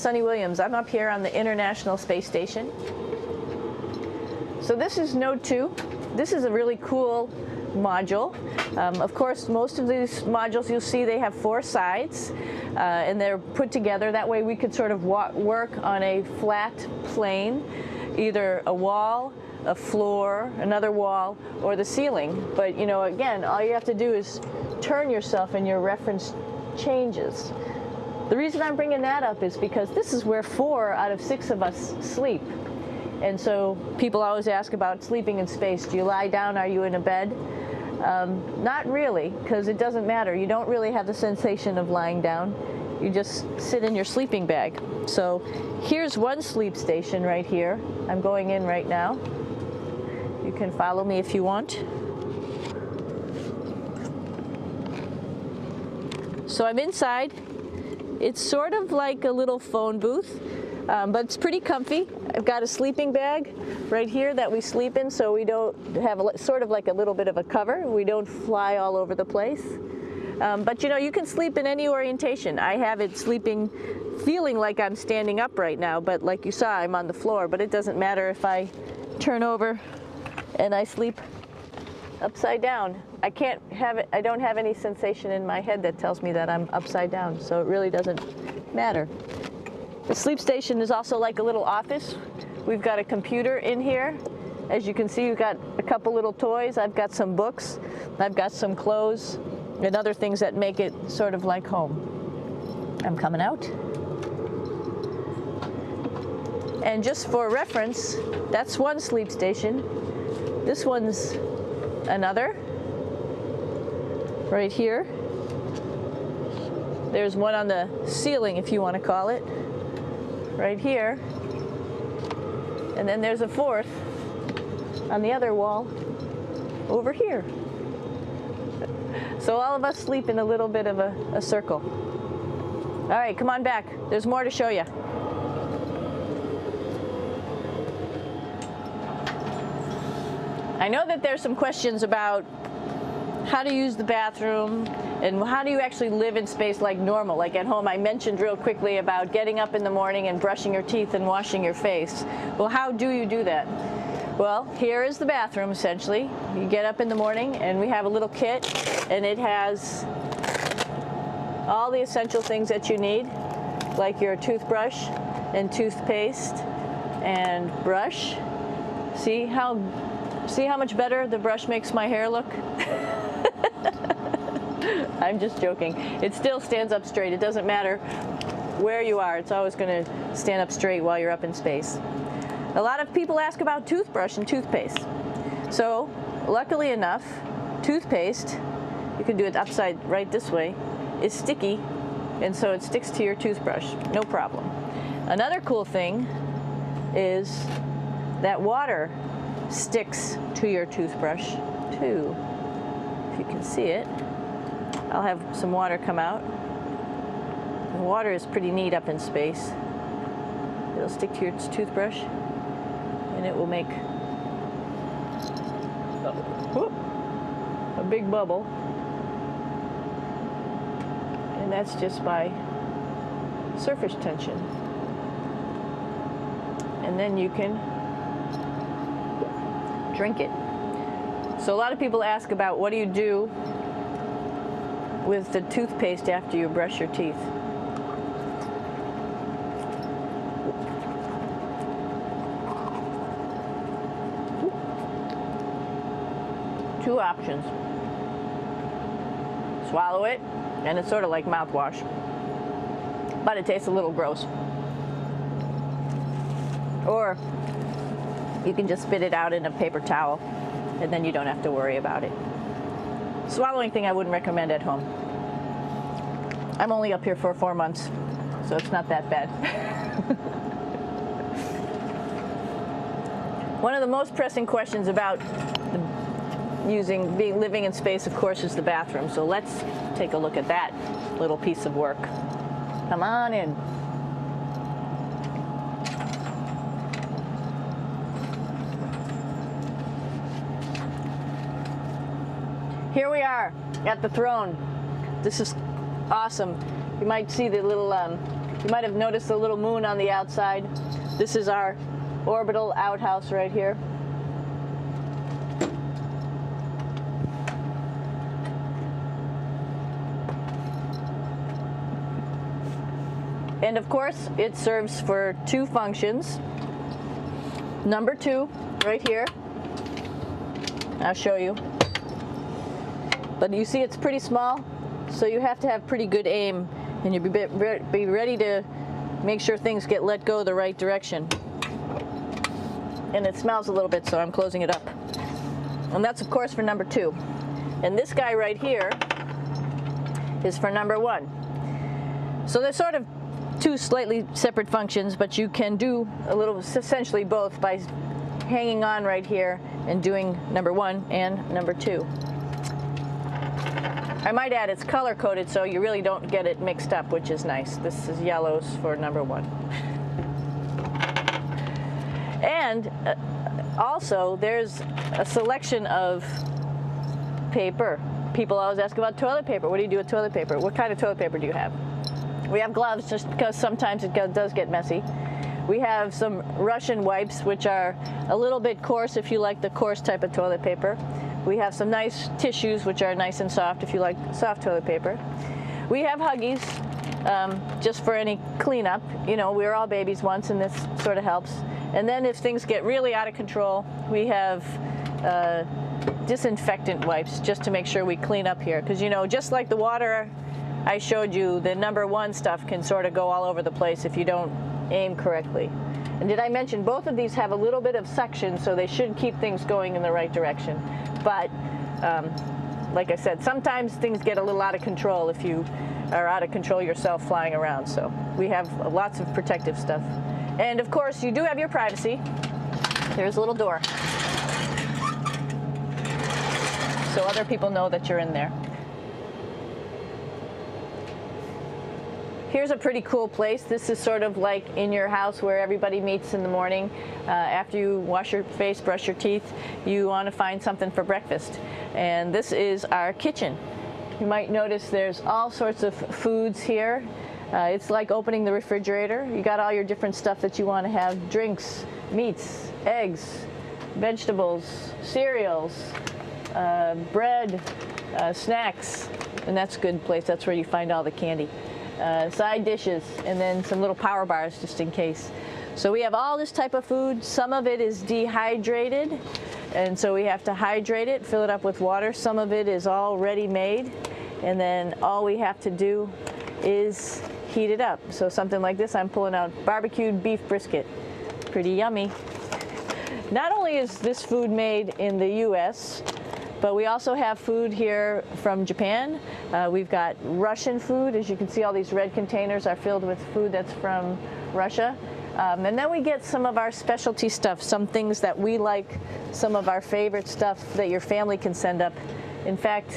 Sunny Williams. I'm up here on the International Space Station. So this is Node 2. This is a really cool module. Of course, most of these modules you'll see they have 4 sides, and they're put together. That way we could sort of work on a flat plane, either a wall, a floor, another wall, or the ceiling. But you know, again, all you have to do is turn yourself and your reference changes. The reason I'm bringing that up is because this is where 4 out of 6 of us sleep. And so people always ask about sleeping in space. Do you lie down? Are you in a bed? Not really, because it doesn't matter. You don't really have the sensation of lying down. You just sit in your sleeping bag. So here's one sleep station right here. I'm going in right now. You can follow me if you want. So I'm inside. It's sort of like a little phone booth, but it's pretty comfy. I've got a sleeping bag right here that we sleep in, so we don't have sort of like a little bit of a cover. We don't fly all over the place. But you know, you can sleep in any orientation. I have it sleeping, feeling like I'm standing up right now, but like you saw, I'm on the floor. But it doesn't matter if I turn over and I sleep upside down. I can't have it, I don't have any sensation in my head that tells me that I'm upside down, so it really doesn't matter. The sleep station is also like a little office. We've got a computer in here. As you can see, we've got a couple little toys. I've got some books. I've got some clothes and other things that make it sort of like home. I'm coming out. And just for reference, that's one sleep station. This one's another, right here. There's one on the ceiling, if you want to call it, right here. And then there's a 4th on the other wall over here. So all of us sleep in a little bit of a circle. All right, come on back. There's more to show you. I know that there's some questions about how to use the bathroom and how do you actually live in space like normal, like at home. I mentioned real quickly about getting up in the morning and brushing your teeth and washing your face. Well, how do you do that? Well, here is the bathroom, essentially. You get up in the morning and we have a little kit, and it has all the essential things that you need, like your toothbrush and toothpaste and brush. See how much better the brush makes my hair look? I'm just joking. It still stands up straight. It doesn't matter where you are. It's always going to stand up straight while you're up in space. A lot of people ask about toothbrush and toothpaste. So, luckily enough, toothpaste, you can do it upside right this way, is sticky, and so it sticks to your toothbrush. No problem. Another cool thing is that water sticks to your toothbrush too. If you can see it, I'll have some water come out. The water is pretty neat up in space. It'll stick to your toothbrush and it will make a big bubble, and that's just by surface tension. And then you can drink it. So a lot of people ask about what do you do with the toothpaste after you brush your teeth. Two options. Swallow it, and it's sort of like mouthwash, but it tastes a little gross. Or you can just spit it out in a paper towel, and then you don't have to worry about it. Swallowing thing I wouldn't recommend at home. I'm only up here for 4 months, so it's not that bad. One of the most pressing questions about living in space, of course, is the bathroom. So let's take a look at that little piece of work. Come on in. Here we are at the throne. This is awesome. You might see the little You might have noticed the little moon on the outside. This is our orbital outhouse right here. And of course, it serves for two functions. Number two, right here. I'll show you. But you see it's pretty small, so you have to have pretty good aim, and you'll be ready to make sure things get let go the right direction. And it smells a little bit, so I'm closing it up. And that's of course for number two. And this guy right here is for number one. So they're sort of two slightly separate functions, but you can do a little, essentially both, by hanging on right here and doing number one and number two. I might add it's color coded, so you really don't get it mixed up, which is nice. This is yellows for number one. And also there's a selection of paper. People always ask about toilet paper. What do you do with toilet paper? What kind of toilet paper do you have? We have gloves, just because sometimes it does get messy. We have some Russian wipes, which are a little bit coarse if you like the coarse type of toilet paper. We have some nice tissues, which are nice and soft if you like soft toilet paper. We have Huggies, just for any cleanup. You know, we were all babies once, and this sort of helps. And then if things get really out of control, we have disinfectant wipes, just to make sure we clean up here. Because, you know, just like the water I showed you, the number one stuff can sort of go all over the place if you don't aim correctly. And did I mention both of these have a little bit of suction, so they should keep things going in the right direction. But like I said, sometimes things get a little out of control if you are out of control yourself flying around. So we have lots of protective stuff. And of course, you do have your privacy. There's a little door, so other people know that you're in there. Here's a pretty cool place. This is sort of like in your house where everybody meets in the morning. After you wash your face, brush your teeth, you want to find something for breakfast. And this is our kitchen. You might notice there's all sorts of foods here. It's like opening the refrigerator. You got all your different stuff that you want to have: drinks, meats, eggs, vegetables, cereals, bread, snacks. And that's a good place. That's where you find all the candy. Side dishes, and then some little power bars just in case. So we have all this type of food. Some of it is dehydrated, and so we have to hydrate it, fill it up with water. Some of it is all ready-made, and then all we have to do is heat it up. So something like this, I'm pulling out barbecued beef brisket. Pretty yummy. Not only is this food made in the US, but we also have food here from Japan. We've got Russian food. As you can see, all these red containers are filled with food that's from Russia. And then we get some of our specialty stuff, some things that we like, some of our favorite stuff that your family can send up. In fact,